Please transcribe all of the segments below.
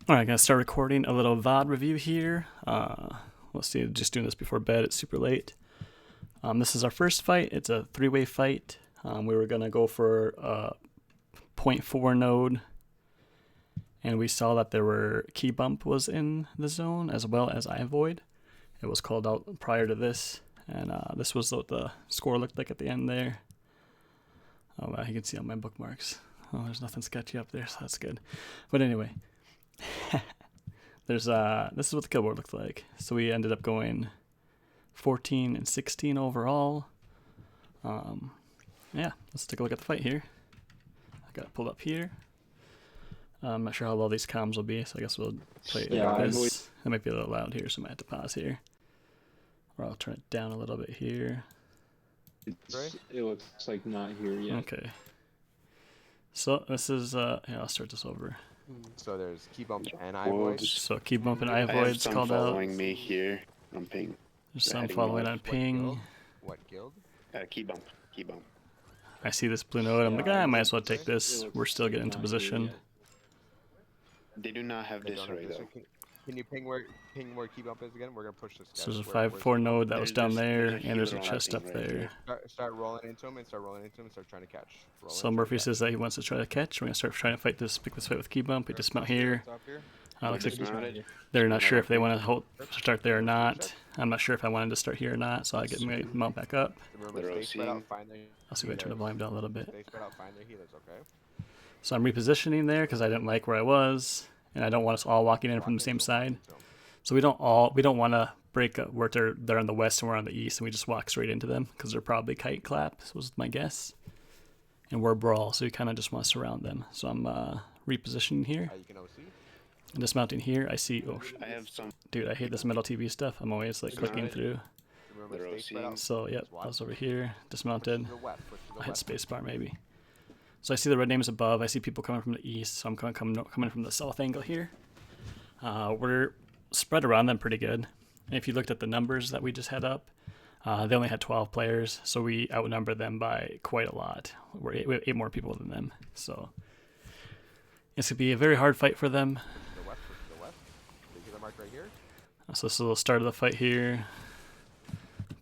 Alright, gonna start recording a little VOD review here. Let's see, just doing this before bed, it's super late. This is our first fight, it's a 3-way fight. We were gonna go for a 0.4 node, and we saw that there were Keybump was in the zone, as well as Ivoid. It was called out prior to this, and this was what the score looked like at the end there. Oh, wow, you can see on my bookmarks. Oh, there's nothing sketchy up there, so that's good. But anyway. This is what the kill board looked like. So we ended up going 14 and 16 overall. Yeah, let's take a look at the fight here. I got it pulled up here. I'm not sure how well these comms will be, so I guess we'll play it like this. It might be a little loud here, so I might have to pause here. Or I'll turn it down a little bit here. It looks like not here yet. Okay. So this is, yeah, I'll start this over. So there's Keybump and Ivoid. So Keybump and Ivoid's called out. Following me here on ping. There's some following on ping. What guild? Keybump. I see this blue node. I'm like, I might as well take this. We're still getting into position. They do not have this right though. Can you ping where Keybump is again? We're gonna push this guy. So there's a 5-4 node that was down there, and there's a chest up there. Start rolling into him and start trying to catch. So Murphy says that he wants to try to catch. We're gonna start trying to pick this fight with Keybump. We dismount here. Looks like they're not sure if they want to start there or not. I'm not sure if I wanted to start here or not, so I get my mount back up. I'll see if I turn the volume down a little bit. So I'm repositioning there because I didn't like where I was, and I don't want us all walking in from the same side. So we don't want to break up where they're on the west and we're on the east, and we just walk straight into them because they're probably kite clap, was my guess. And we're brawl, so we kind of just want to surround them. So I'm repositioning here. And dismounting here, I see. Oh, dude, I hate this metal TV stuff. I'm always like clicking through. So yep, I was over here, dismounted. I'll hit spacebar maybe. So I see the red names above. I see people coming from the east, so I'm coming from the south angle here. We're spread around them pretty good. And if you looked at the numbers that we just had up, they only had 12 players, so we outnumber them by quite a lot. We have 8 more people than them, so it's gonna be a very hard fight for them. So this is the start of the fight here.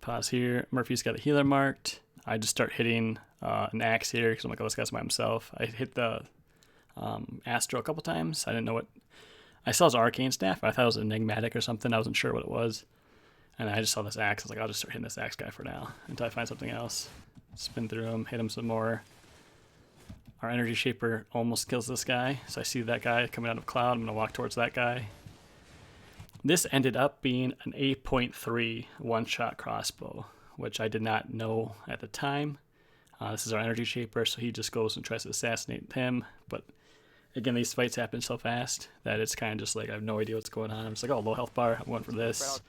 Pause here. Murphy's got a healer marked. I just start hitting an axe here because I'm like, oh, this guy's by himself. I hit the Astro a couple times. I didn't know what. I saw his arcane staff. I thought it was enigmatic or something. I wasn't sure what it was. And I just saw this axe. I was like, I'll just start hitting this axe guy for now until I find something else. Spin through him, hit him some more. Our energy shaper almost kills this guy. So I see that guy coming out of cloud. I'm going to walk towards that guy. This ended up being an 8.3 one-shot crossbow, which I did not know at the time. This is our energy shaper, so he just goes and tries to assassinate him. But again, these fights happen so fast that it's kind of just like I have no idea what's going on. I'm just like, oh, low health bar, I'm going for this.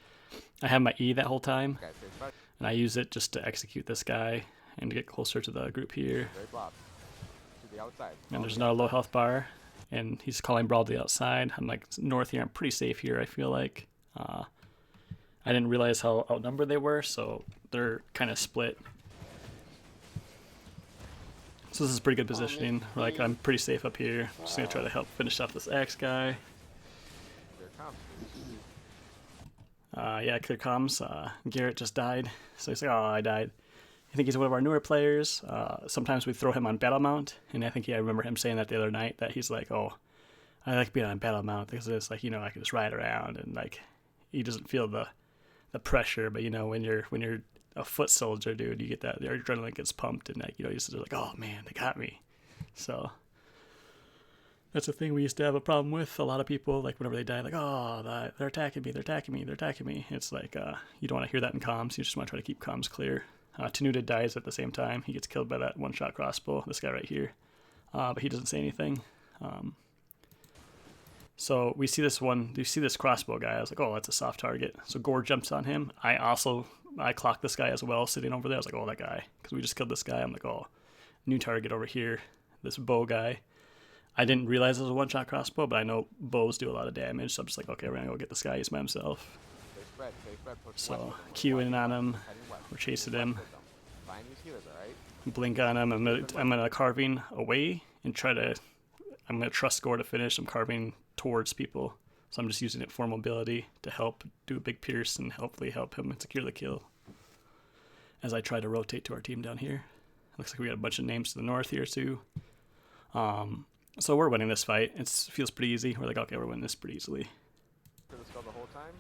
I have my E that whole time, and I use it just to execute this guy and to get closer to the group here. And there's another low health bar, and he's calling brawl to the outside. I'm like north here. I'm pretty safe here, I feel like. I didn't realize how outnumbered they were, so they're kind of split. So this is pretty good positioning. Like, I'm pretty safe up here. Just gonna try to help finish off this axe guy. Yeah, clear comms. Garrett just died, so he's like, oh, I died. I think he's one of our newer players. Sometimes we throw him on battle mount, and I think I remember him saying that the other night, that he's like, oh, I like being on battle mount because it's like, you know, I can just ride around, and like he doesn't feel the pressure. But you know, when you're a foot soldier, dude, you get that, your adrenaline gets pumped, and like, you know, you're just like, oh man, they got me. So that's a thing we used to have a problem with. A lot of people, like, whenever they die, like, oh, they're attacking me. It's like, you don't want to hear that in comms. You just want to try to keep comms clear. Tenuta dies at the same time. He gets killed by that one-shot crossbow, this guy right here. But he doesn't say anything. So we see this one, you see this crossbow guy. I was like, oh, that's a soft target. So Gore jumps on him. I clocked this guy as well, sitting over there. I was like, oh, that guy. Because we just killed this guy. I'm like, oh, new target over here. This bow guy. I didn't realize it was a one-shot crossbow, but I know bows do a lot of damage. So I'm just like, okay, we're going to go get this guy. He's by himself. So queuing on him. We're chasing him. Blink on him. I'm gonna carving away and try to I'm going to trust score to finish. I'm carving towards people. So I'm just using it for mobility to help do a big pierce and hopefully help him secure the kill. As I try to rotate to our team down here. Looks like we got a bunch of names to the north here too. So we're winning this fight. It feels pretty easy. We're like, okay, we're winning this pretty easily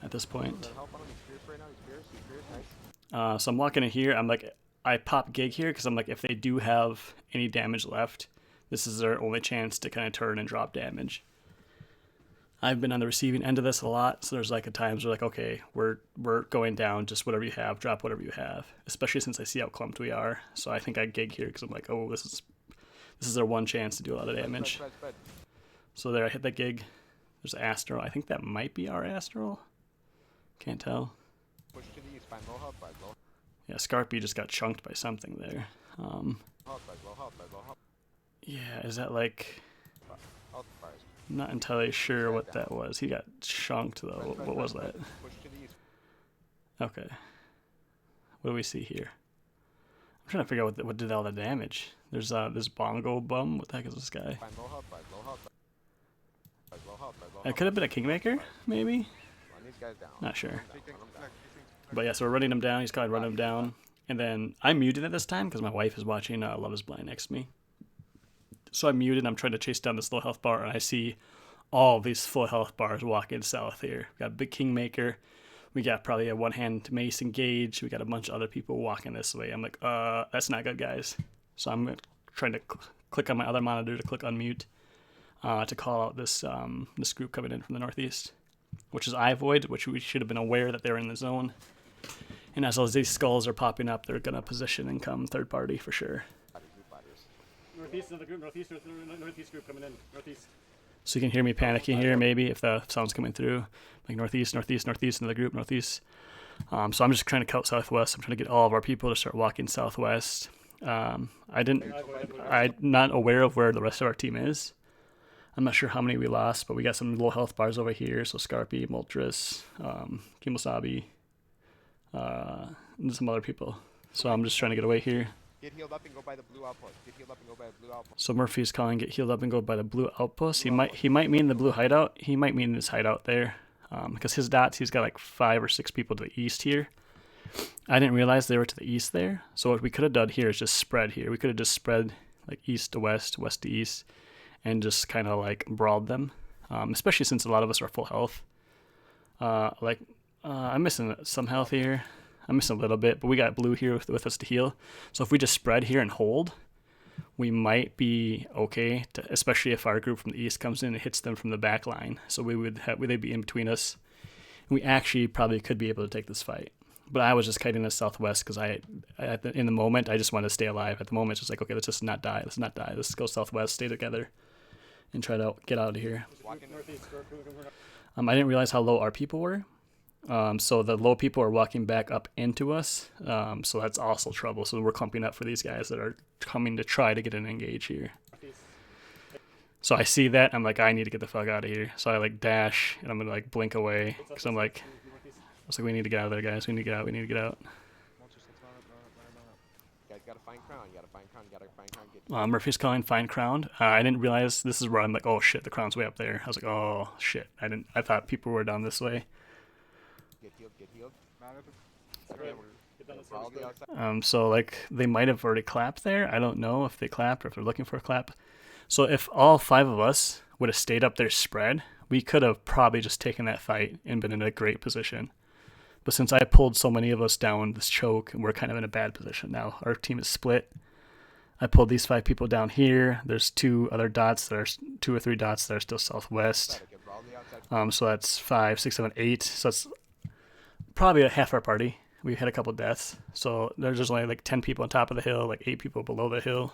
at this point. So I'm walking in here. I'm like, I pop gig here because I'm like, if they do have any damage left, this is their only chance to kind of turn and drop damage. I've been on the receiving end of this a lot, so there's like at times we're like, okay, we're going down, just whatever you have, drop whatever you have. Especially since I see how clumped we are, so I think I gig here because I'm like, oh, this is their one chance to do a lot of damage. So there, I hit that gig. There's an Astral. I think that might be our Astral. Can't tell. Push to the east, find low health, low. Yeah, Scarpy just got chunked by something there. Low health. Yeah, is that like? Health bars. Not entirely sure what that was. He got chunked though. What was that? Push to the east. Okay. What do we see here? I'm trying to figure out what did all the damage. There's this bongo bum. What the heck is this guy? Find low health, low health. It could have been a Kingmaker, maybe? Run these guys down. Not sure. But yeah, so we're running him down. He's kind of running him down. And then I'm muted at this time because my wife is watching Love is Blind next to me. So I'm muted. I'm trying to chase down this low health bar, and I see all these full health bars walking south here. We got a big Kingmaker. We got probably a one-hand mace engage. We got a bunch of other people walking this way. I'm like, that's not good, guys. So I'm trying to click on my other monitor to click unmute to call out this group coming in from the northeast, which is Ivoid, which we should have been aware that they're in the zone. And as these skulls are popping up, they're going to position and come third party for sure. Northeast of the group, northeast group coming in, northeast. So you can hear me panicking here, maybe, if the sound's coming through. Like northeast, another group, northeast. So I'm just trying to cut southwest. I'm trying to get all of our people to start walking southwest. I'm not aware of where the rest of our team is. I'm not sure how many we lost, but we got some low health bars over here. So Scarpy, Moltres, Kimosabi, and some other people. So I'm just trying to get away here. Get healed up and go by the blue outpost. So Murphy's calling get healed up and go by the blue outpost. He might mean the blue hideout. He might mean this hideout there. Because his dots, he's got like 5 or 6 people to the east here. I didn't realize they were to the east there. So what we could have done here is just spread here. We could have just spread like east to west, west to east, and just kind of like brawled them. Especially since a lot of us are full health. I'm missing some health here. I'm missing a little bit, but we got blue here with us to heal. So if we just spread here and hold, we might be okay, especially if our group from the east comes in and hits them from the back line. So they'd be in between us. We actually probably could be able to take this fight. But I was just kiting the southwest because in the moment, I just wanted to stay alive. At the moment, it's just like, okay, let's just not die. Let's go southwest, stay together, and try to get out of here. I didn't realize how low our people were. So the low people are walking back up into us. So that's also trouble. So we're clumping up for these guys that are coming to try to get an engage here. So I see that. I'm like, I need to get the fuck out of here. So I like dash and I'm going to like blink away. Cause I'm like, I was like, we need to get out of there, guys. We need to get out. You guys gotta find crown. Murphy's calling find crown. I didn't realize this is where I'm like, oh shit, the crown's way up there. I was like, oh shit. I thought people were down this way. Get healed. So like they might have already clapped there. I don't know if they clapped or if they're looking for a clap. So if all 5 of us would have stayed up there spread, we could have probably just taken that fight and been in a great position. But since I pulled so many of us down this choke, and we're kind of in a bad position now. Our team is split. I pulled these 5 people down here. There's 2 other dots that are 2 or 3 dots that are still southwest. So that's 5, 6, 7, 8. So that's probably a half our party. We had a couple deaths. So there's just only like 10 people on top of the hill, like 8 people below the hill.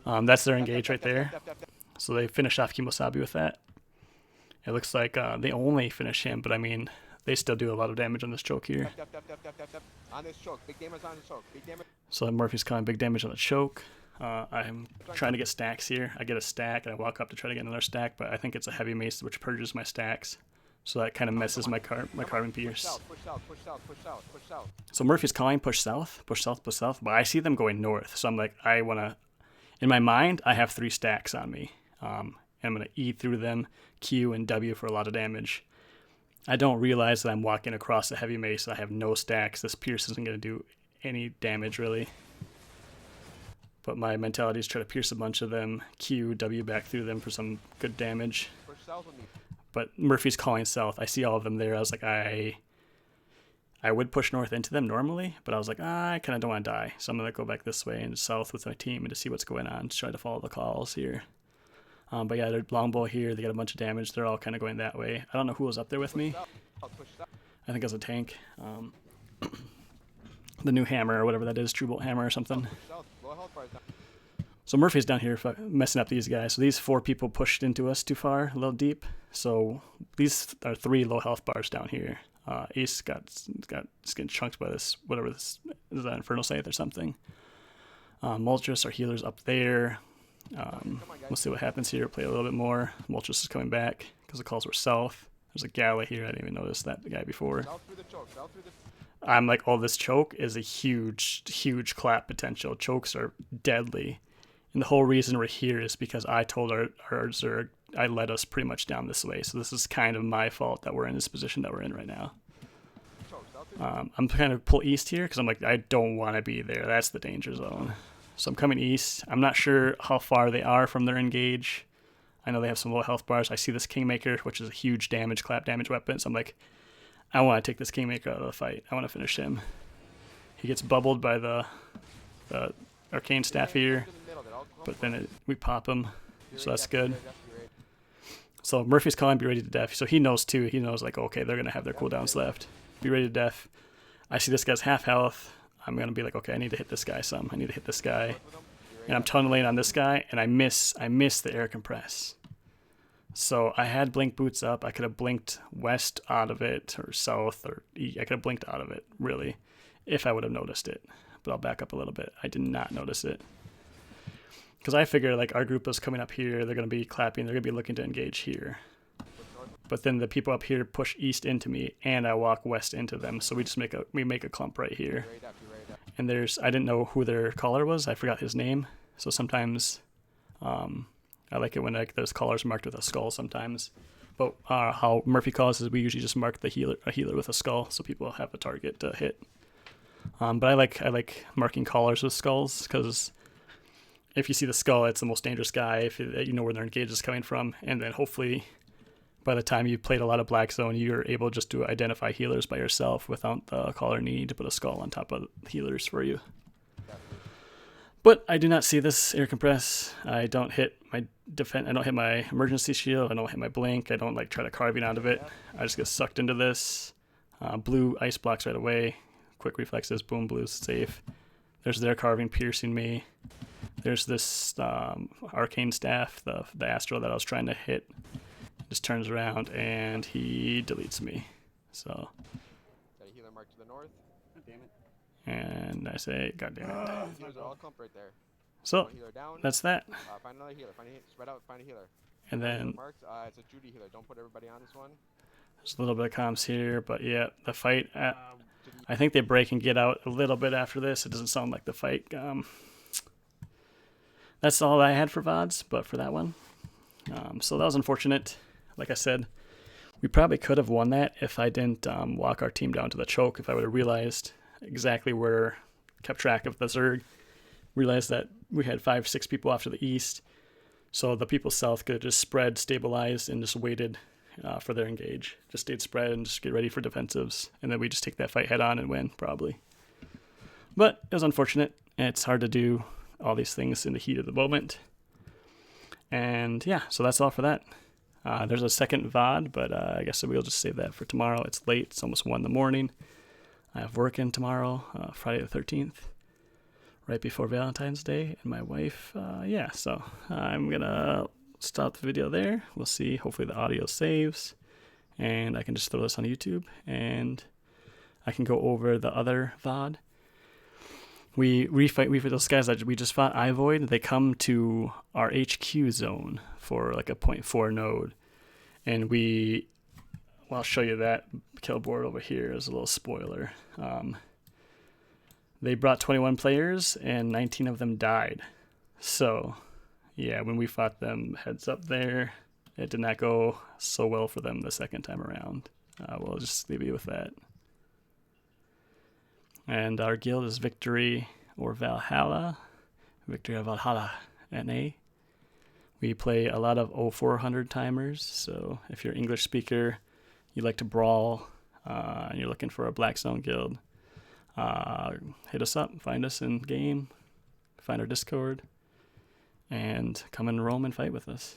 That's their engage right there. So they finished off Kimosabi with that. It looks like they only finish him, but I mean, they still do a lot of damage on this choke here. On this choke, big damage on the choke, big damage. So Murphy's calling big damage on the choke. I'm trying to get stacks here. I get a stack and I walk up to try to get another stack, but I think it's a heavy mace which purges my stacks. So that kind of messes my carbon pierce. Push south. So Murphy's calling push south, but I see them going north. So I'm like, in my mind, I have 3 stacks on me. and I'm going to E through them, Q and W for a lot of damage. I don't realize that I'm walking across a heavy mace and I have no stacks. This pierce isn't going to do any damage really. But my mentality is try to pierce a bunch of them, Q, W back through them for some good damage. Push south with me. But Murphy's calling south. I see all of them there. I was like, I would push north into them normally, but I was like, I kind of don't want to die. So I'm going to go back this way and south with my team and to see what's going on. Just try to follow the calls here. But yeah, they're longbow here. They got a bunch of damage. They're all kind of going that way. I don't know who was up there with me. I think it was a tank. The new hammer or whatever that is, True Bolt hammer or something. So Murphy's down here messing up these guys. So these 4 people pushed into us too far, a little deep. So these are 3 low health bars down here. Ace got getting chunked by this, whatever this is, that Infernal Scythe or something. Moltres, our healer's up there. We'll see what happens here. Play a little bit more. Moltres is coming back because the calls were south. There's a gala here. I didn't even notice that guy before. I'm like, oh, this choke is a huge clap potential. Chokes are deadly. And the whole reason we're here is because I told our Zerg, I led us pretty much down this way. So this is kind of my fault that we're in this position that we're in right now. I'm kind of pull east here because I'm like, I don't want to be there. That's the danger zone. So I'm coming east. I'm not sure how far they are from their engage. I know they have some low health bars. I see this Kingmaker, which is a huge clap damage weapon. So I'm like, I want to take this Kingmaker out of the fight. I want to finish him. He gets bubbled by the arcane staff here, but then we pop him, so that's good. So Murphy's calling, be ready to def. So he knows too. He knows like, okay, they're going to have their cooldowns left. Be ready to def. I see this guy's half health. I'm going to be like, okay, I need to hit this guy some. I need to hit this guy. And I'm tunneling on this guy, and I miss the air compress. So I had blink boots up. I could have blinked west out of it, or south, or I could have blinked out of it, really, if I would have noticed it. But I'll back up a little bit. I did not notice it. Because I figure like our group is coming up here, they're going to be clapping, they're going to be looking to engage here. But then the people up here push east into me, and I walk west into them. So we just make a clump right here. And I didn't know who their caller was. I forgot his name. So sometimes I like it when there's callers marked with a skull sometimes. But how Murphy calls is we usually just mark a healer with a skull, so people have a target to hit. But I like marking callers with skulls because if you see the skull, it's the most dangerous guy. If you know where their engage is coming from, and then hopefully by the time you've played a lot of Black Zone, you're able just to identify healers by yourself without the caller needing to put a skull on top of healers for you. But I do not see this air compress. I don't hit my defense. I don't hit my emergency shield. I don't hit my blink. I don't like try to carving out of it. I just get sucked into this. Blue ice blocks right away. Quick reflexes. Boom, blue's safe. There's their carving piercing me. There's this arcane staff, the astral that I was trying to hit. Just turns around and he deletes me. So. Got a healer mark to the north. God damn it. And I say, God damn it. Healers are all clumped right there. So Down. that's that. Find another healer. Spread out. Find a healer. And then Marked. It's a Judy healer. Don't put everybody on this one. there's a little bit of comms here, but yeah, the fight. I think they break and get out a little bit after this. It doesn't sound like the fight. That's all I had for VODs, but for that one. So that was unfortunate. Like I said, we probably could have won that if I didn't walk our team down to the choke. If I would have realized exactly where, kept track of the Zerg, realized that we had 5-6 people off to the east. So the people south could have just spread, stabilized, and just waited for their engage. Just stayed spread and just get ready for defensives. And then we just take that fight head on and win, probably. But it was unfortunate. It's hard to do all these things in the heat of the moment. And yeah, so that's all for that. There's a second VOD, but I guess we'll just save that for tomorrow. It's late. It's almost 1 in the morning. I have work in tomorrow, Friday the 13th, right before Valentine's Day. And my wife, so I'm going to stop the video there. We'll see. Hopefully the audio saves. And I can just throw this on YouTube. And I can go over the other VOD. We those guys that we just fought, Ivoid, they come to our HQ zone for like a 0.4 node. And I'll show you that kill board over here as a little spoiler. They brought 21 players and 19 of them died. So, yeah, when we fought them heads up there, it did not go so well for them the second time around. We'll just leave you with that. And our guild is Victory or Valhalla. Victory or Valhalla, NA. We play a lot of 0400 timers, so if you're an English speaker, you like to brawl, and you're looking for a Black Zone guild, hit us up, find us in game, find our Discord, and come and roam and fight with us.